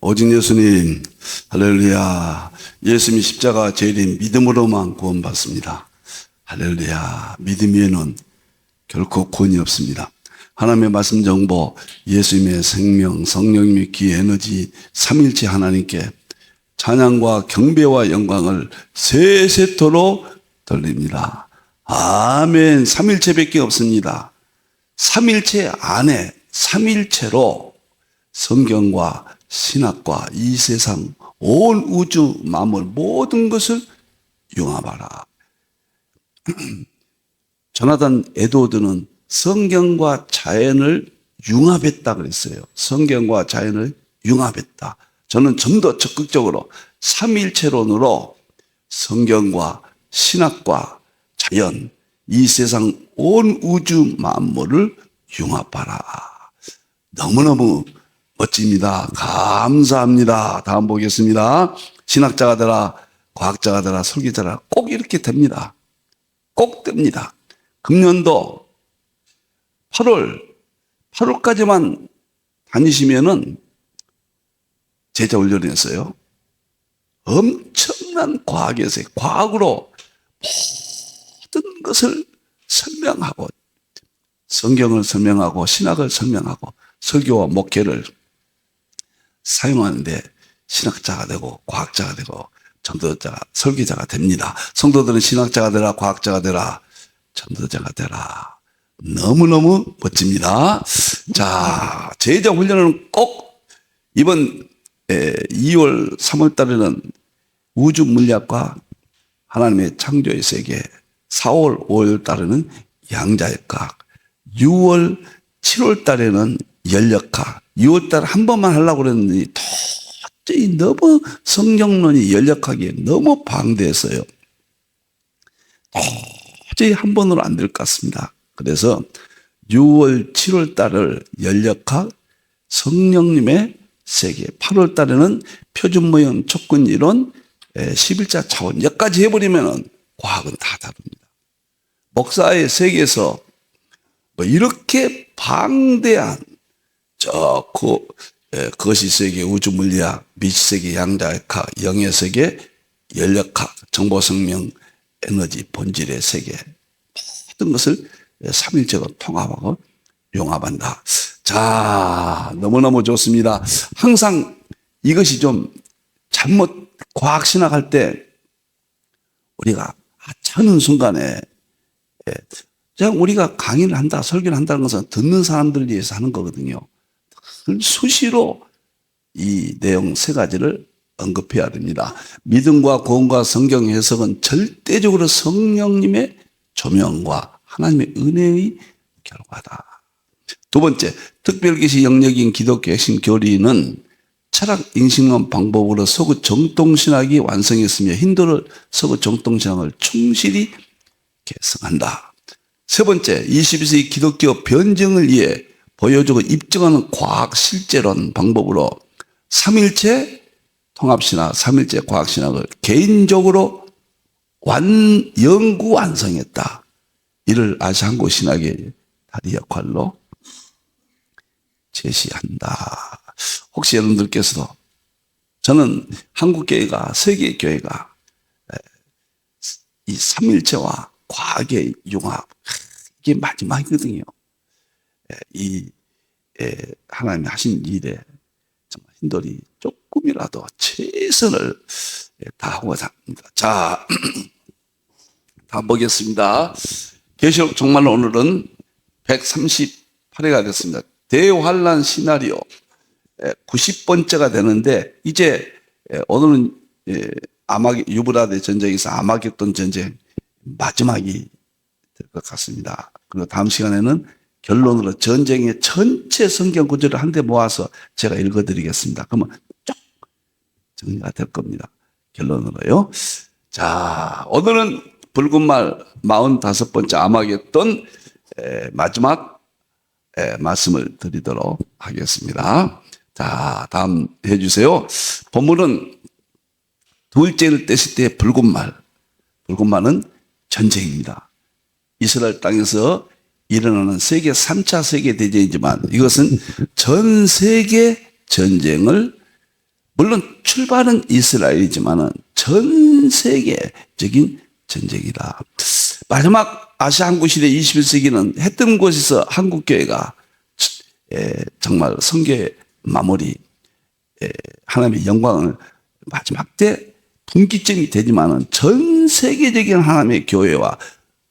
오직 예수님, 할렐루야. 예수님이 십자가 제일인 믿음으로만 구원받습니다. 할렐루야. 믿음 위에는 결코 구원이 없습니다. 하나님의 말씀 정보, 예수님의 생명, 성령님의 귀 에너지, 삼일체 하나님께 찬양과 경배와 영광을 세세토록 돌립니다. 아멘. 삼일체밖에 없습니다. 삼일체 안에 삼일체로 성경과 신학과 이 세상 온 우주 만물 모든 것을 융합하라. 조나단 에드워드는 성경과 자연을 융합했다 그랬어요. 성경과 자연을 융합했다. 저는 좀 더 적극적으로 삼일체론으로 성경과 신학과 자연, 이 세상 온 우주 만물을 융합하라. 너무너무 멋집니다. 감사합니다. 다음 보겠습니다. 신학자가 되라, 과학자가 되라, 설계자가 되라. 꼭 이렇게 됩니다. 꼭 됩니다. 금년도 8월까지만 다니시면은 제자 훈련했어요. 엄청난 과학에서의 과학으로 모든 것을 설명하고 성경을 설명하고 신학을 설명하고 설교와 목회를 사용하는데 신학자가 되고 과학자가 되고 전도자가 설계자가 됩니다. 성도들은 신학자가 되라, 과학자가 되라, 전도자가 되라. 너무너무 멋집니다. 자, 제자 훈련은 꼭 이번 2월, 3월 달에는 우주 물리학과 하나님의 창조의 세계, 4월, 5월 달에는 양자역학, 6월, 7월 달에는 연력학, 6월 달에 한 번만 하려고 그랬는데 도저히 너무 성경론이 연력학이 너무 방대했어요. 도저히 한 번으로 안 될 것 같습니다. 그래서 6월, 7월 달을 연력학, 성령님의 세계, 8월 달에는 표준모형 촉근이론, 11자 차원, 여기까지 해버리면 과학은 다 다릅니다. 목사의 세계에서 뭐 이렇게 방대한 거시세계, 우주물리학, 미시세계, 양자역학, 영예세계, 연력학, 정보생명, 에너지, 본질의 세계 모든 것을 삼일체로 통합하고 융합한다. 자, 너무너무 좋습니다. 항상 이것이 좀 잘못 과학신학할 때 우리가 하는 순간에 우리가 강의를 한다, 설교를 한다는 것은 듣는 사람들을 위해서 하는 거거든요. 수시로 이 내용 세 가지를 언급해야 됩니다. 믿음과 구원과 성경 해석은 절대적으로 성령님의 조명과 하나님의 은혜의 결과다. 두 번째, 특별계시 영역인 기독교 핵심 교리는 철학 인식론 방법으로 서구 정통신학이 완성했으며 힌두를 서구 정통신학을 충실히 계승한다. 세 번째, 21세기 기독교 변증을 위해 보여주고 입증하는 과학 실제론 방법으로 삼일체 통합신학, 삼일체 과학신학을 개인적으로 연구 완성했다. 이를 아시아 한국 신학의 다리 역할로 제시한다. 혹시 여러분들께서도 저는 한국교회가, 세계교회가 이 삼일체와 과학의 융합, 이게 마지막이거든요. 이 하나님이 하신 일에 정말 신들이 조금이라도 최선을 다하고자 합니다. 자, 다음 보겠습니다. 계시록 정말로 오늘은 138회가 됐습니다. 대환란 시나리오 90번째가 되는데 이제 오늘은 유브라데 전쟁에서 아마겟돈 전쟁 마지막이 될 것 같습니다. 그리고 다음 시간에는 결론으로 전쟁의 전체 성경 구절을 한데 모아서 제가 읽어드리겠습니다. 그러면 쭉 정리가 될 겁니다. 결론으로요. 자, 오늘은 붉은 말 45번째 아마겟돈 마지막 말씀을 드리도록 하겠습니다. 자, 다음 해주세요. 본문은 둘째를 떼실 때 붉은 말은 전쟁입니다. 이스라엘 땅에서 일어나는 세계 3차 세계대전이지만 이것은 전 세계 전쟁을 물론 출발은 이스라엘이지만은 전 세계적인 전쟁이다. 마지막 아시아 한국 시대 21세기는 했던 곳에서 한국 교회가 정말 성교의 마무리, 하나님의 영광을 마지막 때 분기점이 되지만은 전 세계적인 하나님의 교회와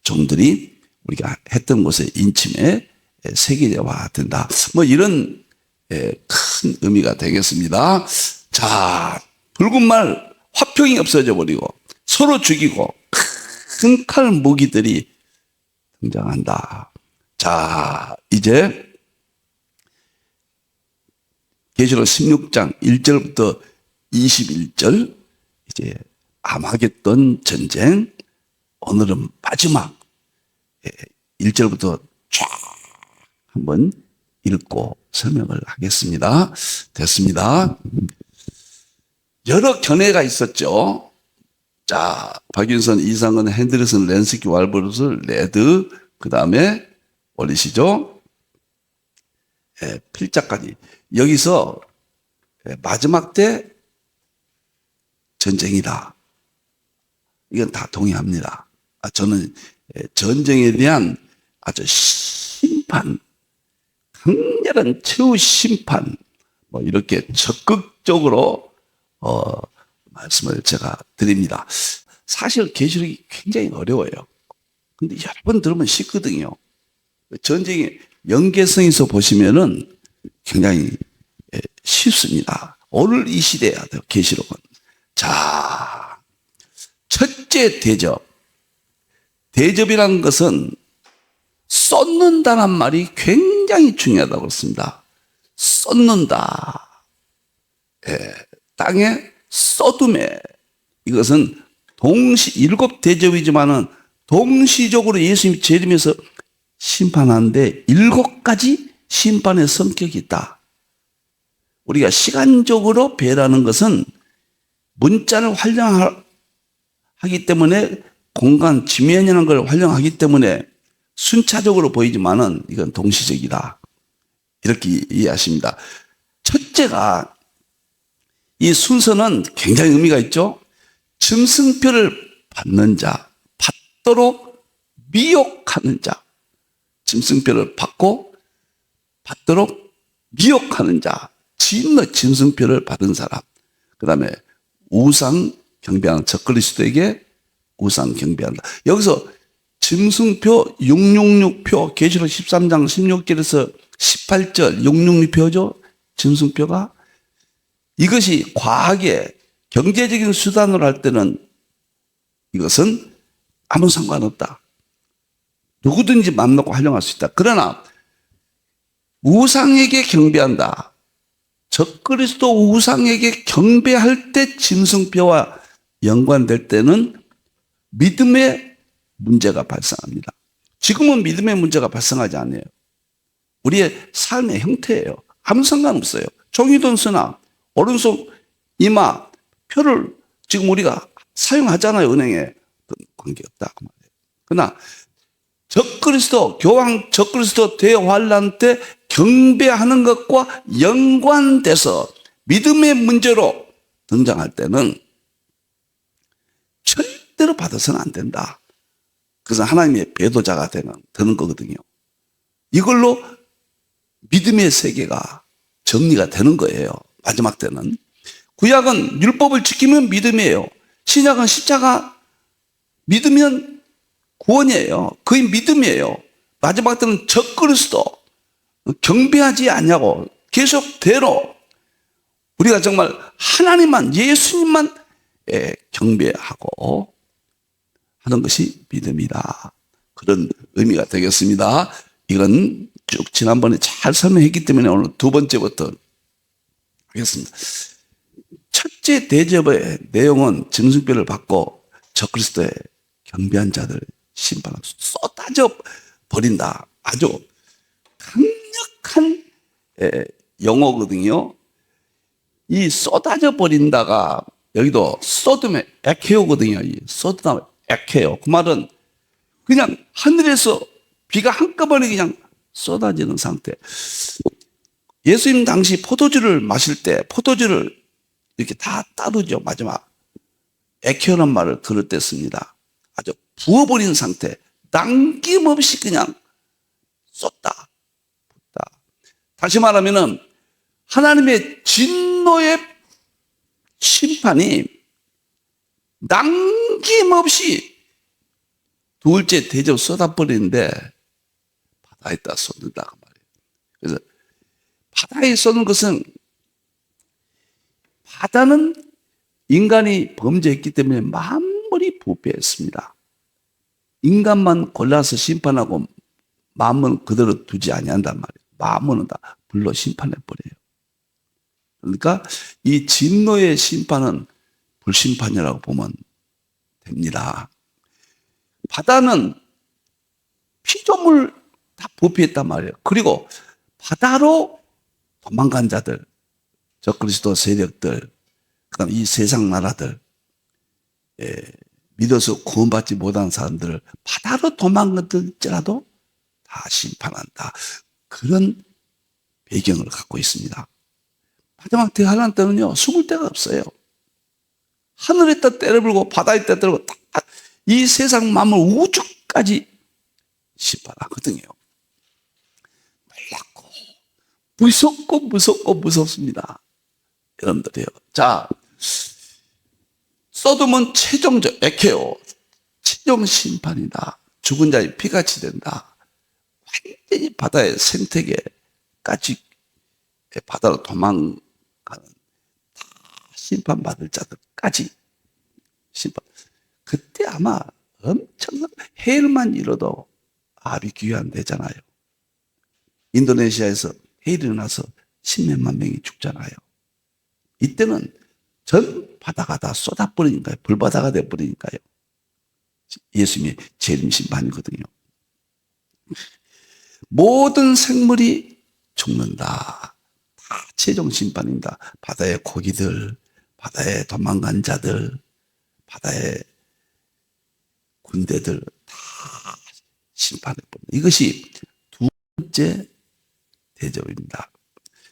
종들이 우리가 했던 곳의 인침에 세계화된다. 뭐 이런 큰 의미가 되겠습니다. 자, 붉은 말 화평이 없어져 버리고 서로 죽이고 큰 칼 무기들이 등장한다. 자, 이제 계시록 16장 1절부터 21절 이제 아마겟돈 전쟁, 오늘은 마지막 1절부터 쫙 한번 읽고 설명을 하겠습니다. 됐습니다. 여러 견해가 있었죠. 자, 박윤선, 이상은, 핸드리슨, 렌스키, 왈브루스, 레드, 그 다음에 올리시죠. 필자까지. 여기서 마지막 때 전쟁이다. 이건 다 동의합니다. 저는 전쟁에 대한 아주 심판, 강렬한 최후 심판, 뭐 이렇게 적극적으로 말씀을 제가 드립니다. 사실 계시록이 굉장히 어려워요. 근데 여러 번 들으면 쉽거든요. 전쟁의 연계성에서 보시면은 굉장히 쉽습니다. 오늘 이 시대에 계시록은. 자, 첫째 대접. 대접이라는 것은 쏟는다는 말이 굉장히 중요하다고 그랬습니다. 쏟는다. 땅에 쏟음에. 이것은 일곱 대접이지만은 동시적으로 예수님이 재림해서 심판하는데 7가지 심판의 성격이 있다. 우리가 시간적으로 배라는 것은 문자를 활용하기 때문에 공간, 지면이라는 걸 활용하기 때문에 순차적으로 보이지만은 이건 동시적이다. 이렇게 이해하십니다. 첫째가 이 순서는 굉장히 의미가 있죠. 짐승표를 받는 자, 받도록 미혹하는 자. 짐승표를 받고 받도록 미혹하는 자. 진의 짐승표를 받은 사람. 그 다음에 우상 경배하는 적그리스도에게 우상 경배한다. 여기서 짐승표 666표 계시록 13장 16절에서 18절 666표죠. 짐승표가 이것이 과하게 경제적인 수단으로 할 때는 이것은 아무 상관없다. 누구든지 맘 놓고 활용할 수 있다. 그러나 우상에게 경배한다. 적그리스도 우상에게 경배할 때 짐승표와 연관될 때는 믿음의 문제가 발생합니다. 지금은 믿음의 문제가 발생하지 않아요. 우리의 삶의 형태예요. 아무 상관없어요. 종이돈 쓰나 오른손 이마 표를 지금 우리가 사용하잖아요. 은행에. 관계없다. 그러나 적그리스도 교황 적그리스도 대환란 때 경배하는 것과 연관돼서 믿음의 문제로 등장할 때는 절대로 받아서는 안 된다. 그래서 하나님의 배도자가 되는 거거든요. 이걸로 믿음의 세계가 정리가 되는 거예요. 마지막 때는. 구약은 율법을 지키면 믿음이에요. 신약은 십자가 믿으면 구원이에요. 그게 믿음이에요. 마지막 때는 적그리스도 경배하지 않냐고 계속대로 우리가 정말 하나님만 예수님만 경배하고 하는 것이 믿음이다. 그런 의미가 되겠습니다. 이건 쭉 지난번에 잘 설명했기 때문에 오늘 두 번째부터 하겠습니다. 첫째 대접의 내용은 짐승뼈를 받고 적그리스도의 경배한 자들 심판하고 쏟아져 버린다. 아주 강력한 용어거든요. 이 쏟아져 버린다가 여기도 소돔의 에케오거든요. 이 소돔의 에케오. 그 말은 그냥 하늘에서 비가 한꺼번에 그냥 쏟아지는 상태. 예수님 당시 포도주를 마실 때 포도주를 이렇게 다 따르죠. 마지막 에케오란 말을 그럴 때 씁니다. 아주 부어버린 상태, 남김없이 그냥 쏟다. 다시 말하면은 하나님의 진노의 심판이 남김없이 둘째 대접 쏟아버리는데 바다에다 쏟는다 그 말이에요. 그래서 바다에 쏟는 것은 바다는 인간이 범죄했기 때문에 만물이 부패했습니다. 인간만 골라서 심판하고 만물은 그대로 두지 아니한단 말이에요. 만물은 다 불로 심판해버려요. 그러니까 이 진노의 심판은 불심판이라고 보면 됩니다. 바다는 피조물 다 부패했단 말이에요. 그리고 바다로 도망간 자들, 적그리스도 세력들, 그다음 이 세상 나라들, 믿어서 구원받지 못한 사람들을 바다로 도망갔을지라도 다 심판한다. 그런 배경을 갖고 있습니다. 마지막 대환란 때는요, 숨을 데가 없어요. 하늘에다 때를 불고 바다에다 때를 불고 이 세상 만물 우주까지 심판하거든요. 놀랍고 무섭고 무섭습니다. 여러분들이요. 자, 소돔은 최종적 에케오, 최종 심판이다. 죽은 자의 피같이 된다. 완전히 바다의 생태계까지 바다로 도망가는 다 심판받을 자들까지 심판. 그때 아마 엄청난 해일만 잃어도 압이 귀환되잖아요. 인도네시아에서 해일이 나서 10몇만 명이 죽잖아요. 이때는 전 바다가 다 쏟아버리니까요. 불바다가 돼버리니까요. 예수님의 재림 심판이거든요. 모든 생물이 죽는다. 다 최종 심판입니다. 바다의 고기들, 바다에 도망간 자들, 바다의 군대들 다 심판해버립니다. 이것이 두 번째 대접입니다.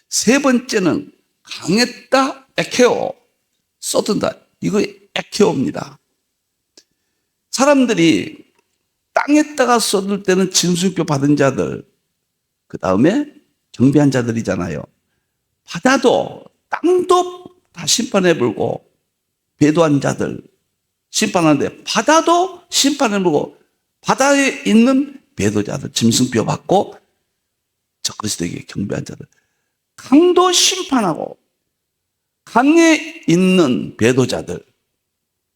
세 번째는 강했다, 에케오, 쏟는다. 이거 에케오입니다. 사람들이 땅에다가 쏟을 때는 진술표 받은 자들, 그 다음에 경배한 자들이잖아요. 바다도 땅도 다 심판해버리고 배도한 자들 심판하는데 바다도 심판해버리고 바다에 있는 배도자들 짐승뼈 받고 적그리스도에게 경배한 자들, 강도 심판하고 강에 있는 배도자들,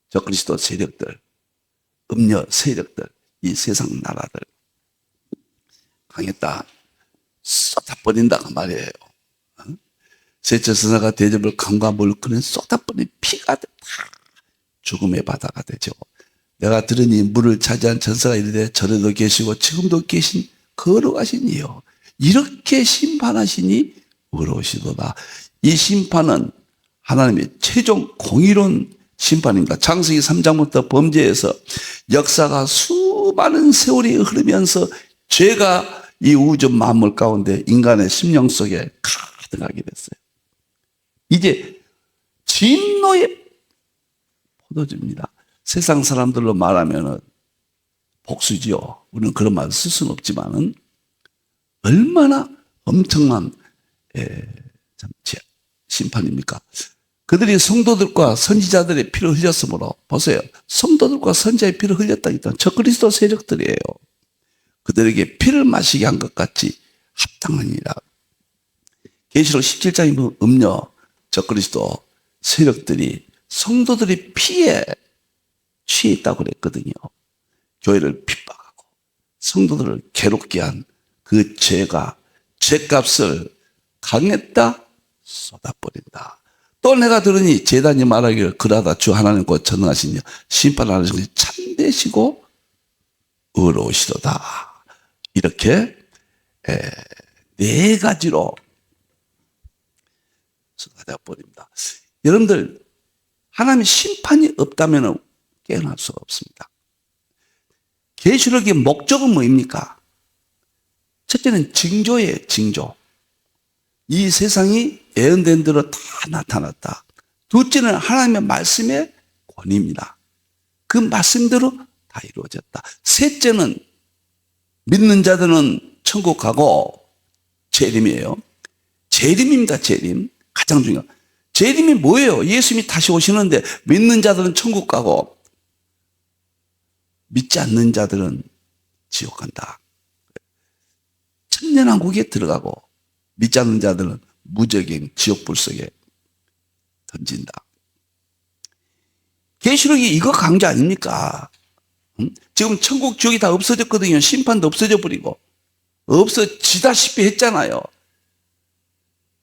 적그리스도 세력들, 음녀 세력들, 이 세상 나라들 강에다 쏟아버린다 그 말이에요. 셋째 선사가 대접을 강과 물건에 쏟아버린 피가 다 죽음의 바다가 되죠. 내가 들으니 물을 차지한 전사가 이르되 전에도 계시고 지금도 계신 거룩하신 이요 이렇게 심판하시니 의로우시도다. 이 심판은 하나님의 최종 공의로운 심판입니다. 창세기 3장부터 범죄에서 역사가 수많은 세월이 흐르면서 죄가 이 우주 만물 가운데 인간의 심령 속에 가득하게 됐어요. 이제 진노의 포도주입니다. 세상 사람들로 말하면 복수지요. 우리는 그런 말을 쓸 수는 없지만은 얼마나 엄청난 심판입니까? 그들이 성도들과 선지자들의 피를 흘렸으므로 보세요. 성도들과 선지자의 피를 흘렸다기 때문에 적그리스도 세력들이에요. 그들에게 피를 마시게 한 것 같이 합당하니라. 계시록 17장에 보면 음녀 적그리스도 세력들이 성도들의 피에 취해 있다고 그랬거든요. 교회를 핍박하고 성도들을 괴롭게 한 그 죄가 죄값을 강에다 쏟아버린다. 또 내가 들으니 제단이 말하기를 그러다 주 하나님 곧 전능하시니 심판하는 것이 참되시고 의로우시도다. 이렇게 네 가지로 쏟아버립니다. 여러분들 하나님의 심판이 없다면 깨어날 수가 없습니다. 계시록의 목적은 뭐입니까? 첫째는 징조예요. 징조. 이 세상이 예언된 대로 다 나타났다. 둘째는 하나님의 말씀의 권위입니다. 그 말씀대로 다 이루어졌다. 셋째는 믿는 자들은 천국 가고 재림이에요. 재림입니다. 재림. 가장 중요한. 재림이 뭐예요? 예수님이 다시 오시는데 믿는 자들은 천국 가고 믿지 않는 자들은 지옥 간다. 천년왕국에 들어가고 믿지 않는 자들은 무적인 지옥불 속에 던진다. 계시록이 이거 강조 아닙니까? 지금 천국 지옥이 다 없어졌거든요. 심판도 없어져 버리고 없어지다시피 했잖아요.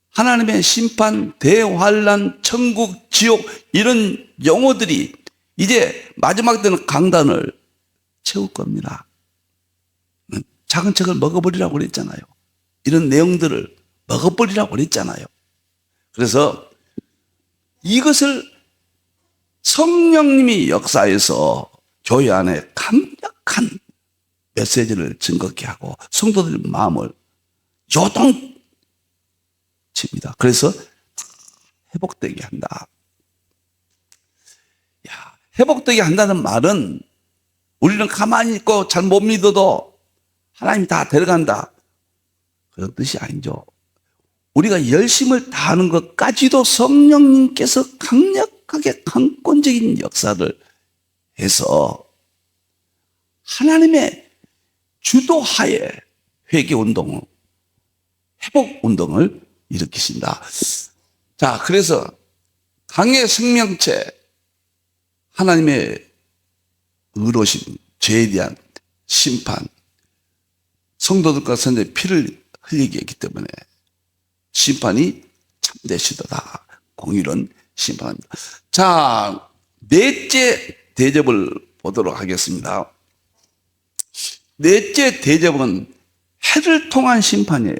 하나님의 심판, 대환란, 천국, 지옥 이런 용어들이 이제 마지막 때는 강단을 채울 겁니다. 작은 책을 먹어버리라고 그랬잖아요. 이런 내용들을 먹어버리라고 그랬잖아요. 그래서 이것을 성령님이 역사해서 교회 안에 강력한 메시지를 증거케 하고 성도들의 마음을 요동칩니다. 그래서 회복되게 한다. 회복되게 한다는 말은 우리는 가만히 있고 잘 못 믿어도 하나님이 다 데려간다. 그런 뜻이 아니죠. 우리가 열심을 다하는 것까지도 성령님께서 강력하게 강권적인 역사를 해서 하나님의 주도하에 회개운동을, 회복운동을 일으키신다. 자, 그래서 강의 생명체, 하나님의 의로심, 죄에 대한 심판, 성도들과 선제 피를 흘리게 했기 때문에 심판이 참되시도다. 공의로운 심판합니다. 자, 넷째 대접을 보도록 하겠습니다. 넷째 대접은 해를 통한 심판이에요.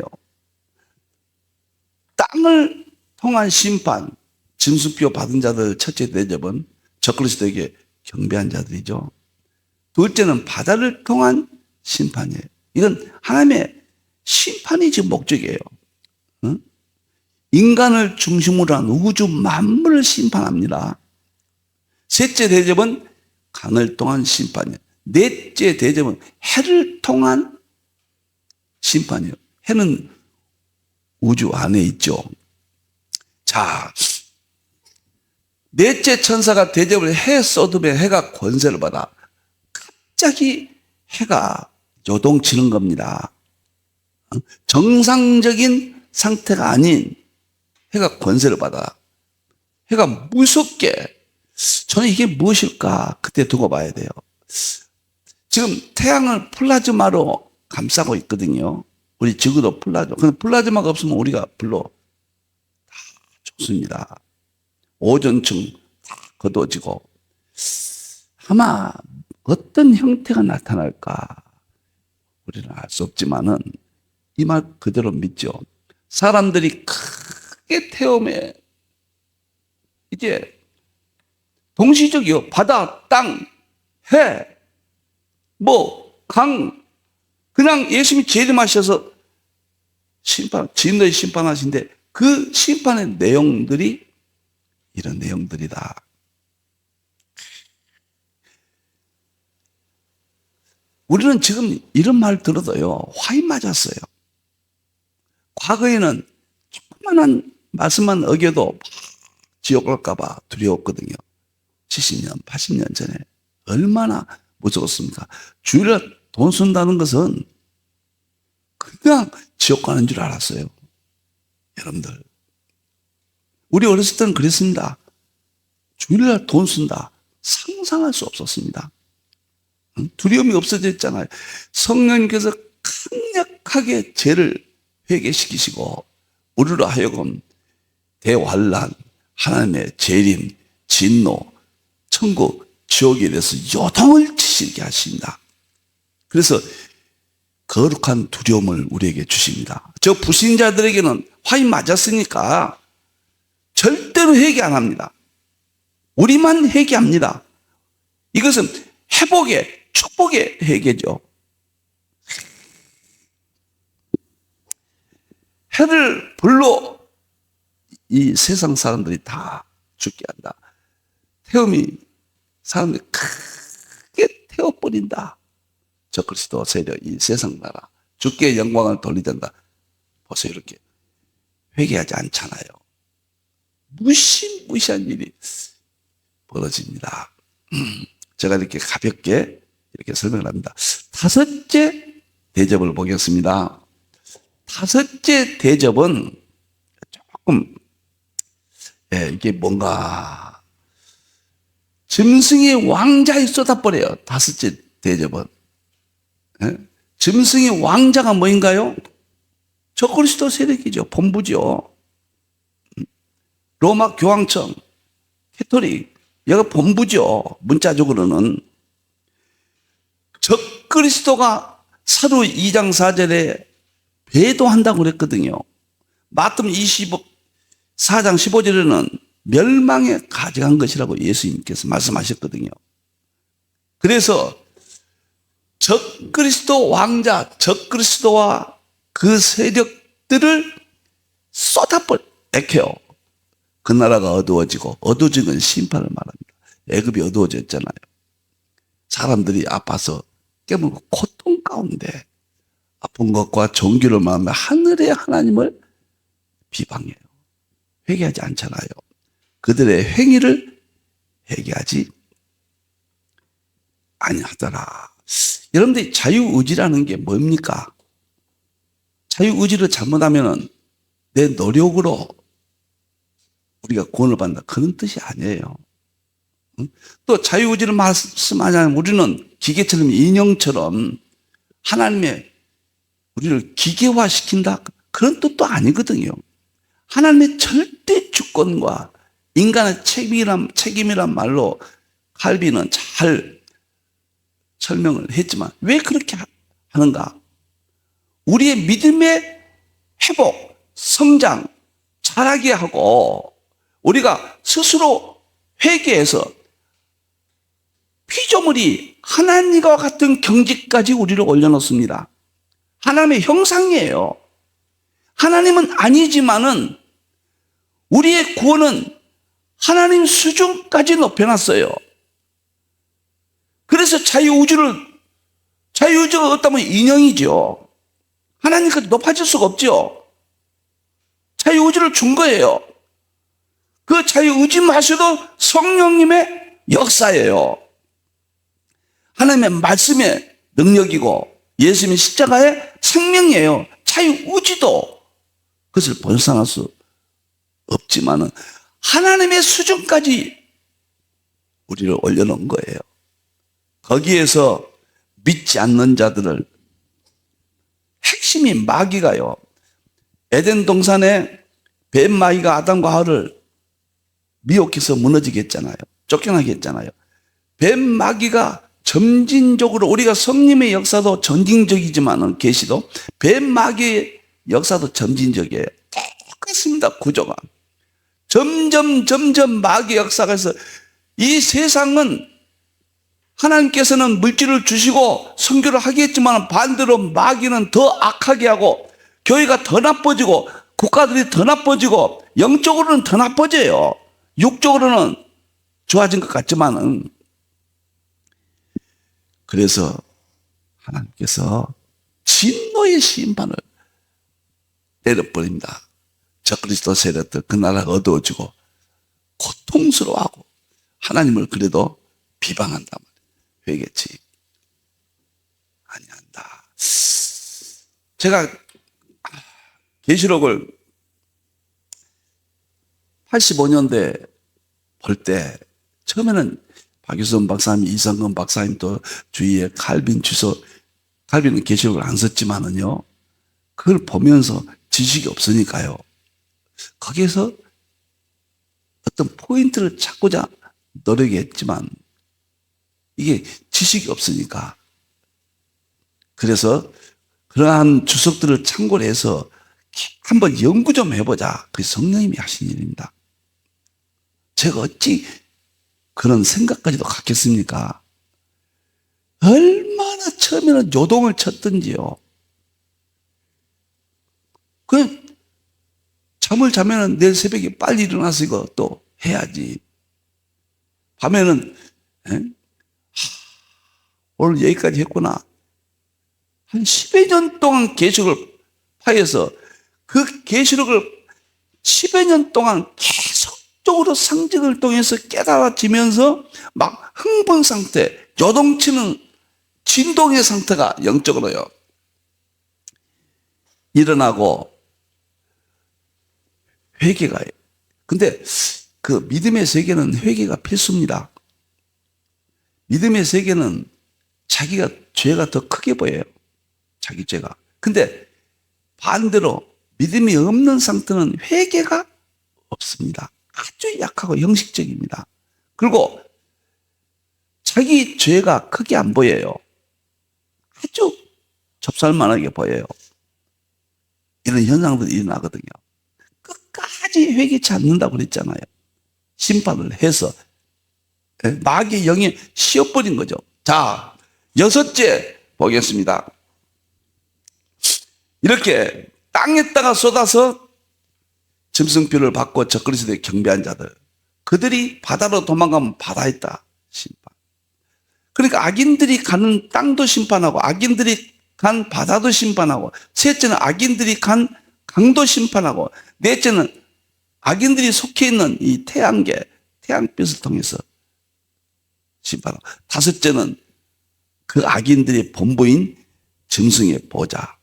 땅을 통한 심판, 짐승표 받은 자들 첫째 대접은 적그리스도에게 경배한 자들이죠. 둘째는 바다를 통한 심판이에요. 이건 하나님의 심판이 지금 목적이에요. 인간을 중심으로 한 우주 만물을 심판합니다. 셋째 대접은 강을 통한 심판이에요. 넷째 대접은 해를 통한 심판이에요. 해는 우주 안에 있죠. 자, 넷째 천사가 대접을 해 쏟으며 해가 권세를 받아 갑자기 해가 요동치는 겁니다. 정상적인 상태가 아닌 해가 권세를 받아. 해가 무섭게. 저는 이게 무엇일까? 그때 두고 봐야 돼요. 지금 태양을 플라즈마로 감싸고 있거든요. 우리 지구도 플라즈마. 근데 플라즈마가 없으면 우리가 별로 다 좋습니다. 오존층 다 거둬지고. 아마 어떤 형태가 나타날까? 우리는 알 수 없지만은 이 말 그대로 믿죠. 사람들이 크게 태움에 이제 동시적이요. 바다, 땅, 해, 강. 그냥 예수님이 재림하셔서 지인들이 심판하신데 그 심판의 내용들이 이런 내용들이다. 우리는 지금 이런 말 들어도요, 화이 맞았어요. 과거에는 조그만한 말씀만 어겨도 지옥 갈까봐 두려웠거든요. 70년, 80년 전에 얼마나 무서웠습니까? 주일날 돈 쓴다는 것은 그냥 지옥 가는 줄 알았어요. 여러분들. 우리 어렸을 때는 그랬습니다. 주일날 돈 쓴다. 상상할 수 없었습니다. 두려움이 없어졌잖아요. 성령님께서 강력하게 죄를 회개시키시고 우리로 하여금 대환란, 하나님의 재림, 진노, 천국, 지옥에 대해서 요동을 치시게 하십니다. 그래서 거룩한 두려움을 우리에게 주십니다. 저 불신자들에게는 화이 맞았으니까 절대로 회개 안 합니다. 우리만 회개합니다. 이것은 회복의, 축복의 회개죠. 해를 불러 이 세상 사람들이 다 죽게 한다. 태움이 사람들이 크게 태워버린다. 적그리스도 세력, 이 세상 나라, 주께 영광을 돌리된다. 보세요, 이렇게 회개하지 않잖아요. 무시무시한 일이 벌어집니다. 제가 이렇게 가볍게 이렇게 설명을 합니다. 다섯째 대접을 보겠습니다. 다섯째 대접은 조금 이게 뭔가 짐승의 왕자에 쏟아버려요. 다섯째 대접은. 짐승의 왕자가 뭐인가요? 적그리스도 세력이죠. 본부죠. 로마 교황청, 캐토릭, 여기가 본부죠. 문자적으로는. 적그리스도가 사도 2장 4절에 배도한다고 그랬거든요. 마태복음 24장 15절에는 멸망에 가져간 것이라고 예수님께서 말씀하셨거든요. 그래서 적그리스도 왕자, 적그리스도와 그 세력들을 쏟아버려요. 그 나라가 어두워지고, 어두워진 건 심판을 말합니다. 애굽이 어두워졌잖아요. 사람들이 아파서 깨물고 고통 가운데 아픈 것과 종기를 마음에 하늘의 하나님을 비방해요. 회개하지 않잖아요. 그들의 행위를 회개하지 아니하더라. 여러분들이 자유의지라는 게 뭡니까? 자유의지를 잘못하면 내 노력으로 우리가 구원을 받는다. 그런 뜻이 아니에요. 또 자유의지를 말씀하자면 우리는 기계처럼 인형처럼 하나님의 우리를 기계화시킨다. 그런 뜻도 아니거든요. 하나님의 절대 주권과 인간의 책임이란 말로 칼빈은 잘 설명을 했지만 왜 그렇게 하는가? 우리의 믿음의 회복, 성장, 자라게 하고 우리가 스스로 회개해서 피조물이 하나님과 같은 경지까지 우리를 올려놓습니다. 하나님의 형상이에요. 하나님은 아니지만은 우리의 구원은 하나님 수준까지 높여놨어요. 그래서 자유의지가 없다면 인형이죠. 하나님까지 높아질 수가 없죠. 자유의지를 준 거예요. 그 자유의지 마셔도 성령님의 역사예요. 하나님의 말씀의 능력이고 예수님의 십자가의 생명이에요. 자유의지도 그것을 벗어날 수 없지만은 하나님의 수준까지 우리를 올려놓은 거예요. 거기에서 믿지 않는 자들을 핵심이 마귀가요. 에덴 동산에 뱀 마귀가 아담과 하와를 미혹해서 무너지게 했잖아요. 쫓겨나게 했잖아요. 뱀 마귀가 점진적으로 우리가 성님의 역사도 전진적이지만은 계시도 뱀 마귀의 역사도 점진적이에요. 똑같습니다. 구조가. 점점 마귀 역사가 해서 이 세상은 하나님께서는 물질을 주시고 선교를 하겠지만 반대로 마귀는 더 악하게 하고 교회가 더 나빠지고 국가들이 더 나빠지고 영적으로는 더 나빠져요. 육적으로는 좋아진 것 같지만은 그래서 하나님께서 진노의 심판을 내려버립니다. 적그리스도 세력들 그 나라가 어두워지고 고통스러워하고 하나님을 그래도 비방한단 말이에요. 회개치 아니한다. 제가 계시록을 85년대 볼 때 처음에는 박유선 박사님, 이성근 박사님 또 주위에 칼빈 칼빈은 계시록을 안 썼지만은요. 그걸 보면서 지식이 없으니까요. 거기에서 어떤 포인트를 찾고자 노력했지만 이게 지식이 없으니까 그래서 그러한 주석들을 참고로 해서 한번 연구 좀 해보자. 그게 성령님이 하신 일입니다. 제가 어찌 그런 생각까지도 갖겠습니까? 얼마나 처음에는 요동을 쳤던지요. 잠을 자면은 내일 새벽에 빨리 일어나서 이거 또 해야지. 밤에는 오늘 여기까지 했구나. 한 10여 년 동안 계시록을 파해서 그 계시록을 10여 년 동안 계속적으로 상징을 통해서 깨달아지면서 막 흥분 상태, 요동치는 진동의 상태가 영적으로요 일어나고 회개가 해요. 근데 그 믿음의 세계는 회개가 필수입니다. 믿음의 세계는 자기가 죄가 더 크게 보여요. 자기 죄가. 근데 반대로 믿음이 없는 상태는 회개가 없습니다. 아주 약하고 형식적입니다. 그리고 자기 죄가 크게 안 보여요. 아주 접살만하게 보여요. 이런 현상들이 일어나거든요. 끝까지 회개치 않는다고 그랬잖아요. 심판을 해서 마귀의 영이 씌어버린 거죠. 자, 6째 보겠습니다. 이렇게 땅에다가 쏟아서 짐승표를 받고 적그리스도의 경배한 자들, 그들이 바다로 도망가면 바다에 있다 심판. 그러니까 악인들이 가는 땅도 심판하고 악인들이 간 바다도 심판하고, 셋째는 악인들이 간 강도 심판하고, 넷째는 악인들이 속해 있는 이 태양계, 태양빛을 통해서 심판하고, 다섯째는 그 악인들의 본부인 짐승의 보좌,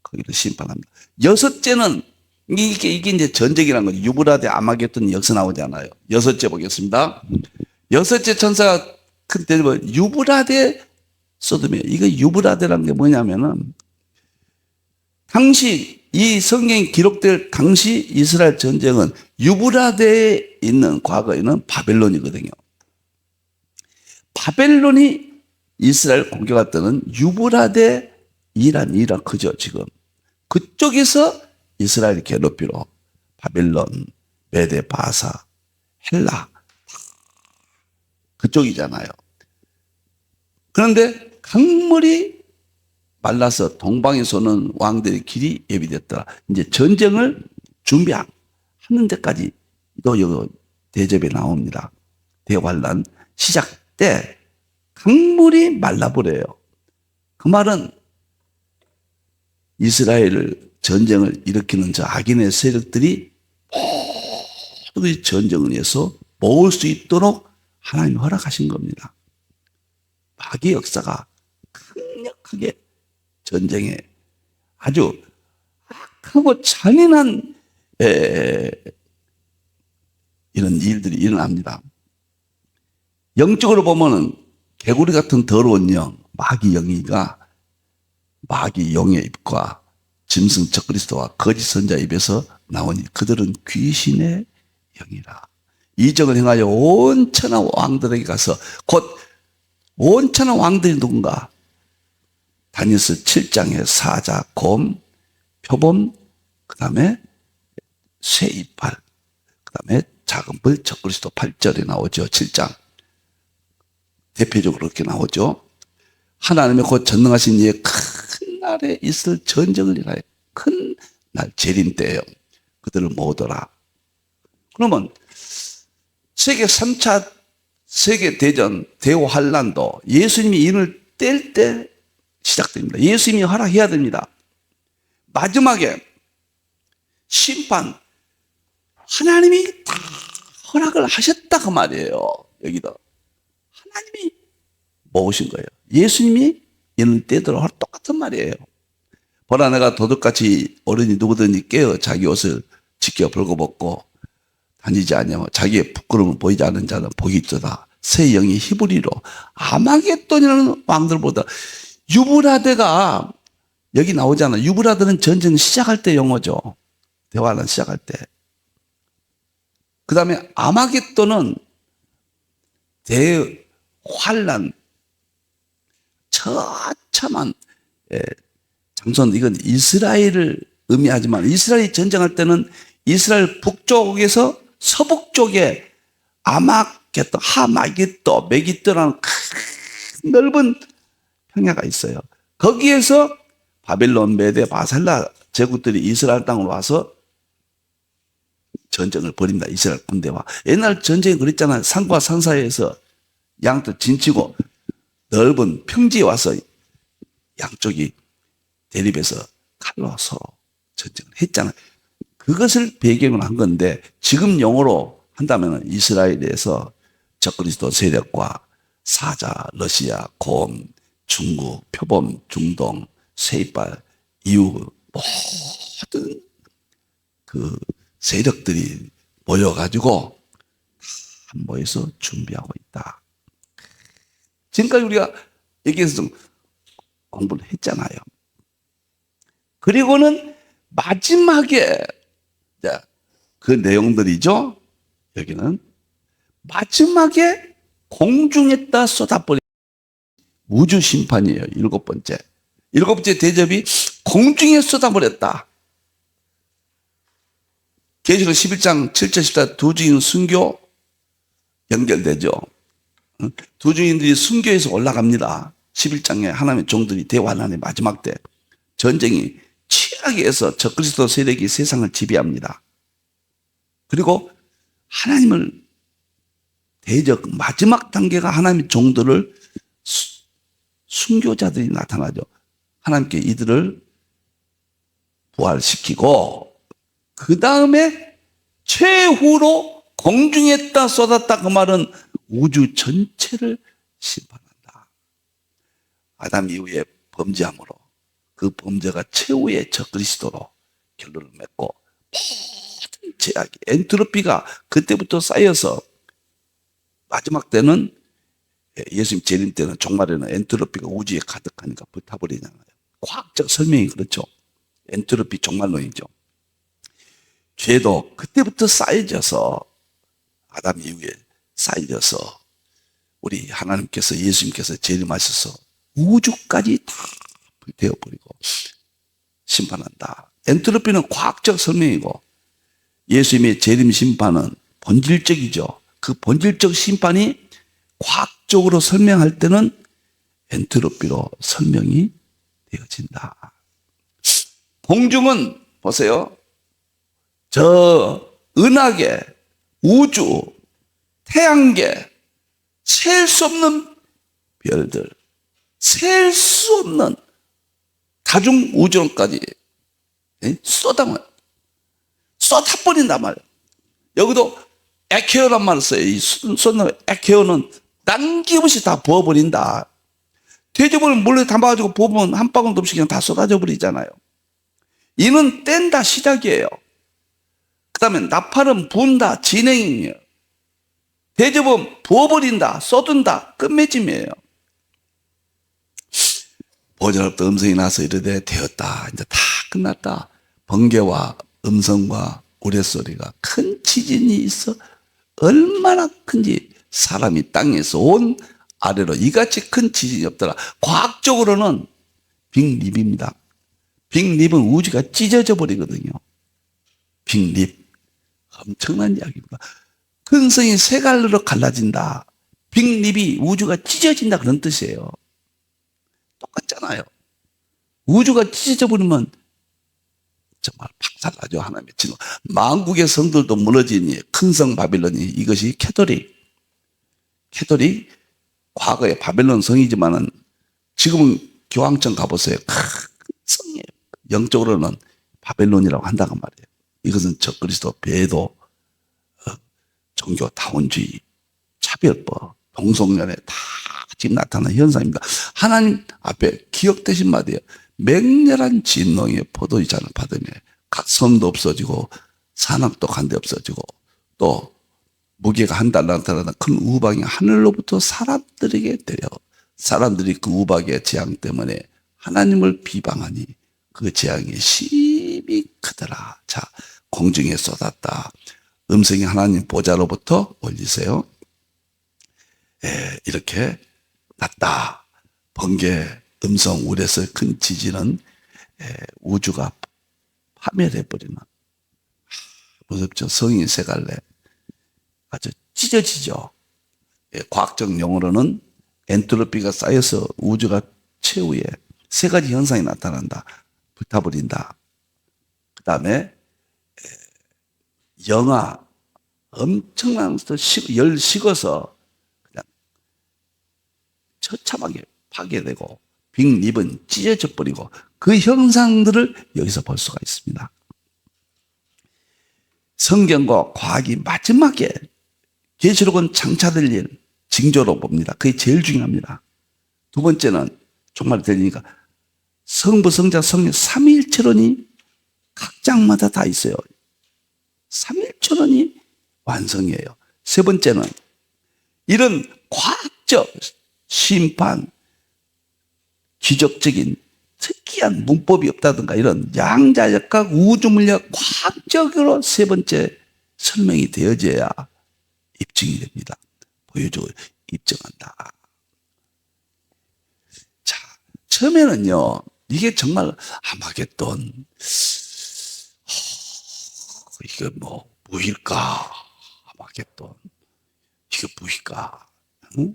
거기를 심판합니다. 여섯째는 이게 이제 전쟁이라는 거죠. 유브라데 아마겟돈 여기서 나오잖아요. 여섯째 보겠습니다. 여섯째 천사가 그때 유브라데 소돔이에요. 이거 유브라데라는 게 뭐냐면은 당시 이 성경이 기록될 당시 이스라엘 전쟁은 유브라데에 있는 과거에는 바벨론이거든요. 바벨론이 이스라엘 공격할 때는 유브라데 이라크죠 지금. 그쪽에서 이스라엘 괴롭히러 바벨론, 메데, 바사, 헬라 그쪽이잖아요. 그런데 강물이 말라서 동방에서 오는 왕들의 길이 예비됐더라. 이제 전쟁을 준비하는 데까지 또 대접에 나옵니다. 대환란 시작 때 강물이 말라버려요. 그 말은 이스라엘을 전쟁을 일으키는 저 악인의 세력들이 모두 전쟁을 해서 모을 수 있도록 하나님이 허락하신 겁니다. 마귀의 역사가 강력하게 전쟁에 아주 악하고 잔인한 이런 일들이 일어납니다. 영적으로 보면은 개구리 같은 더러운 영, 마귀 영이가 마귀 영의 입과 짐승 적그리스도와 거짓 선자 입에서 나오니 그들은 귀신의 영이라. 이적을 행하여 온 천하 왕들에게 가서 곧 온 천하 왕들이 누군가? 다니엘서 7장에 사자, 곰, 표범, 그 다음에 새 이빨, 그 다음에 작은 벌, 적그리스도 8절에 나오죠. 7장. 대표적으로 그렇게 나오죠. 하나님의 곧 전능하신 이의 큰 날에 있을 전쟁을 일하여 큰 날 재림 때예요. 그들을 모으더라. 그러면 세계 3차 세계대전 대환란도 예수님이 인을 뗄 때 시작됩니다. 예수님이 허락해야 됩니다. 마지막에 심판 하나님이 다 허락을 하셨다 그 말이에요. 여기도 하나님이 모으신 거예요. 예수님이 인을 떼도록 똑같은 말이에요. 보라 내가 도둑같이 어른이 누구든지 깨어 자기 옷을 지켜 벌거벗고 다니지 않냐면 자기의 부끄러움을 보이지 않는 자는 복이 있도다. 새 영이 히브리로 아마겟돈이라는 왕들보다 유브라데가 여기 나오잖아. 유브라데는 전쟁 시작할 때 용어죠. 대화는 시작할 때. 그 다음에 아마겟돈은 대환란 처참한 장소는 이건 이스라엘을 의미하지만 이스라엘이 전쟁할 때는 이스라엘 북쪽에서 서북 쪽에 아마겟돈, 하마겟도, 메기도라는 큰 넓은 평야가 있어요. 거기에서 바벨론, 메데, 바살라 제국들이 이스라엘 땅으로 와서 전쟁을 벌입니다. 이스라엘 군대와. 옛날 전쟁이 그랬잖아요. 산과 산 사이에서 양쪽 진치고 넓은 평지에 와서 양쪽이 대립해서 칼로 서로 전쟁을 했잖아요. 그것을 배경으로 한 건데 지금 용어로 한다면 이스라엘에서 적그리스도 세력과 사자, 러시아, 곰, 중국, 표범, 중동, 세이발, 이후 모든 그 세력들이 모여가지고 다 모여서 준비하고 있다. 지금까지 우리가 여기에서 좀 공부를 했잖아요. 그리고는 마지막에 그 내용들이죠. 여기는 마지막에 공중에다 쏟아버린 우주 심판이에요. 일곱 번째 대접이 공중에 쏟아버렸다. 계시록 11장 7절 14 두 주인 순교 연결되죠. 두 주인들이 순교해서 올라갑니다. 11장에 하나님의 종들이 대환란의 마지막 때 전쟁이 치열하게 해서 적그리스도 세력이 세상을 지배합니다. 그리고 하나님을 대적 마지막 단계가 하나님의 종들을 순교자들이 나타나죠. 하나님께 이들을 부활시키고 그 다음에 최후로 공중에다 쏟았다. 그 말은 우주 전체를 심판한다. 아담 이후에 범죄함으로 그 범죄가 최후의 적그리스도로 결론을 맺고 모든 제약이 엔트로피가 그때부터 쌓여서 마지막 때는 예수님 재림 때는 종말에는 엔트로피가 우주에 가득하니까 불타버리잖아요. 과학적 설명이 그렇죠. 엔트로피 종말론이죠. 죄도 그때부터 쌓여져서 아담 이후에 쌓여져서 우리 하나님께서 예수님께서 재림하셔서 우주까지 다 불태워버리고 심판한다. 엔트로피는 과학적 설명이고 예수님의 재림 심판은 본질적이죠. 그 본질적 심판이 과학적으로 설명할 때는 엔트로피로 설명이 되어진다. 공중은 보세요. 저 은하계, 우주, 태양계, 셀 수 없는 별들, 셀 수 없는 다중 우주론까지 쏟아버린단 말이에요. 여기도 에케오란 말을 써요. 이 쏟는 에케오는 남김없이 다 부어버린다. 돼지고기를 물에 담아가지고 부으면 한 방울도 없이 그냥 다 쏟아져 버리잖아요. 이는 뗀다 시작이에요. 그 다음에 나팔은 부은다 진행이에요. 대접은 부어버린다 쏟은다 끝맺음이에요. 보잘없던 음성이 나서 이르되 되었다. 이제 다 끝났다. 번개와 음성과 우레소리가 큰 지진이 있어 얼마나 큰지 사람이 땅에서 온 아래로 이같이 큰 지진이 없더라. 과학적으로는 빅립입니다. 빅립은 우주가 찢어져 버리거든요. 빅립 엄청난 이야기입니다. 근성이 세 갈래로 갈라진다. 빅립이 우주가 찢어진다 그런 뜻이에요. 똑같잖아요. 우주가 찢어져 버리면 정말 박살나죠. 하나님의 진노. 만국의 성들도 무너지니 큰 성 바빌론이 이것이 캐토릭 과거에 바벨론 성이지만은 지금은 교황청 가보세요. 큰 성이에요. 영적으로는 바벨론이라고 한다고 말이에요. 이것은 적그리스도 배도 종교 다원주의 차별법 동성연애 다 지금 나타나는 현상입니다. 하나님 앞에 기억되신 말이에요. 맹렬한 진노의 포도의 잔을 받으며 각 섬도 없어지고 산악도 간데 없어지고 또 무게가 한 달 나타나는 큰 우박이 하늘로부터 사람들에게 내려 사람들이 그 우박의 재앙 때문에 하나님을 비방하니 그 재앙이 심히 크더라. 자, 공중에 쏟았다. 음성이 하나님 보좌로부터 올리세요. 이렇게 났다. 번개, 음성, 우레서 큰 지진은 우주가 파멸해버리는 무섭죠. 성인 세 갈래 아주 찢어지죠. 과학적 용어로는 엔트로피가 쌓여서 우주가 최후에 세 가지 현상이 나타난다. 불타버린다. 그 다음에 영하 엄청난 열 식어서 그냥 처참하게 파괴되고 빅립은 찢어져 버리고 그 형상들을 여기서 볼 수가 있습니다. 성경과 과학이 마지막에 계시록은 장차될 일 징조로 봅니다. 그게 제일 중요합니다. 두 번째는 종말이 되니까 성부, 성자, 성령 삼위일체론이 각 장마다 다 있어요. 삼위일체론이 완성이에요. 세 번째는 이런 과학적 심판, 기적적인 특이한 문법이 없다든가 이런 양자역학, 우주물리학 과학적으로 세 번째 설명이 되어져야 입증이 됩니다. 보여주고 입증한다. 자, 처음에는요, 이게 정말 아마겟돈, 이게 뭐일까? 아마겟돈, 이게 뭐일까? 응?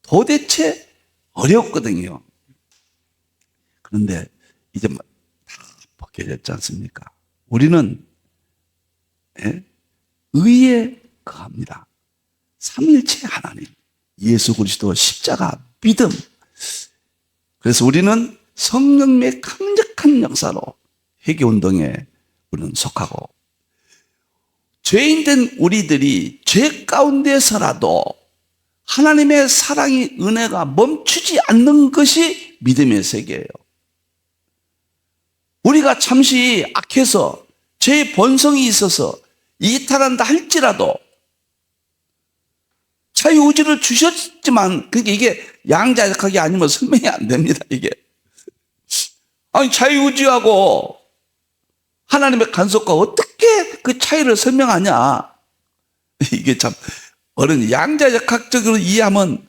도대체 어렵거든요. 그런데 이제 다 벗겨졌지 않습니까? 우리는 의에 거합니다. 삼위일체 하나님, 예수 그리스도 십자가 믿음. 그래서 우리는 성령의 강력한 역사로 회개운동에 우리는 속하고 죄인된 우리들이 죄 가운데서라도 하나님의 사랑이 은혜가 멈추지 않는 것이 믿음의 세계예요. 우리가 잠시 악해서 죄의 본성이 있어서 이탈한다 할지라도 자유의지를 주셨지만 그게 이게 양자역학이 아니면 설명이 안 됩니다. 이게 아니 자유의지하고 하나님의 간섭과 어떻게 그 차이를 설명하냐? 이게 참 어른 양자역학적으로 이해하면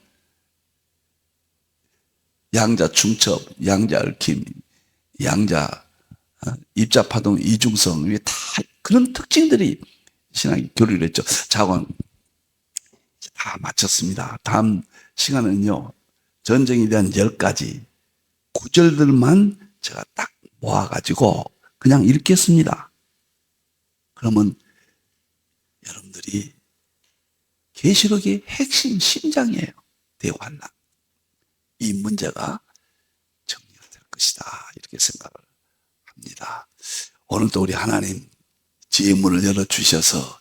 양자 중첩, 양자 얽힘, 양자 입자파동 이중성 다 그런 특징들이 신학이 교류를 했죠. 자, 다 마쳤습니다. 다음 시간은요, 전쟁에 대한 10가지 구절들만 제가 딱 모아가지고 그냥 읽겠습니다. 그러면 여러분들이 계시록의 핵심 심장이에요. 대환란. 이 문제가 정리가 될 것이다. 이렇게 생각을 합니다. 오늘도 우리 하나님 지혜의 문을 열어주셔서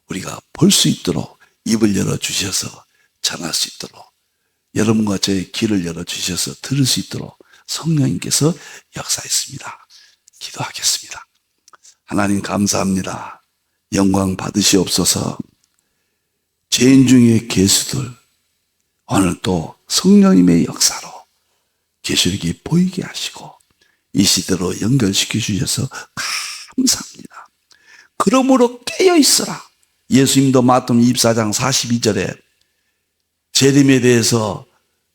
우리가 볼 수 있도록 입을 열어주셔서 전할 수 있도록 여러분과 저의 귀를 열어주셔서 들을 수 있도록 성령님께서 역사했습니다. 기도하겠습니다. 하나님 감사합니다. 영광 받으시옵소서. 죄인 중에 계수들 오늘 또 성령님의 역사로 계시록이 보이게 하시고 이 시대로 연결시켜 주셔서 감사합니다. 그러므로 깨어있어라. 예수님도 마태복음 24장 42절에 재림에 대해서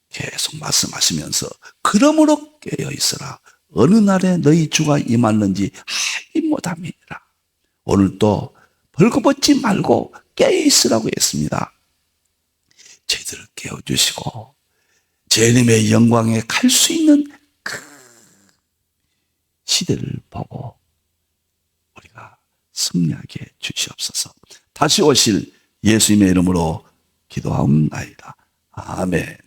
계속 말씀하시면서 그러므로 깨어있어라. 어느 날에 너희 주가 임하는지 알지 못함이니라. 오늘 또 벌거벗지 말고 깨어있으라고 했습니다. 저희들을 깨워주시고 재림의 영광에 갈 수 있는 그 시대를 보고 우리가 승리하게 주시옵소서. 다시 오실 예수님의 이름으로 기도하옵나이다. 아멘.